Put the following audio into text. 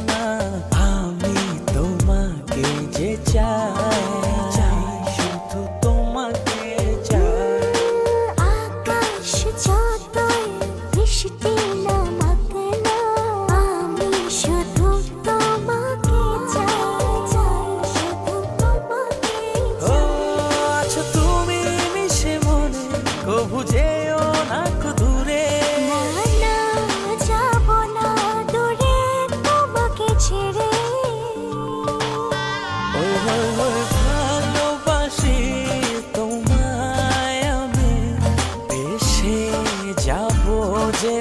না, আমি তোমাকে যে চাই, শুধু তোমাকে চাই। আকাশ যতই বৃষ্টি নামক না, আমি শুধু তোমাকে চাই, শুধু তোমাকে ও আছো তুমি মিশে মনে, কভু যেও না কো দূরে। না না যাব না দূরে তোমাকে ছেড়ে। ওই ভালোবাসি তোমায় আমি, ভেসে যাবো যে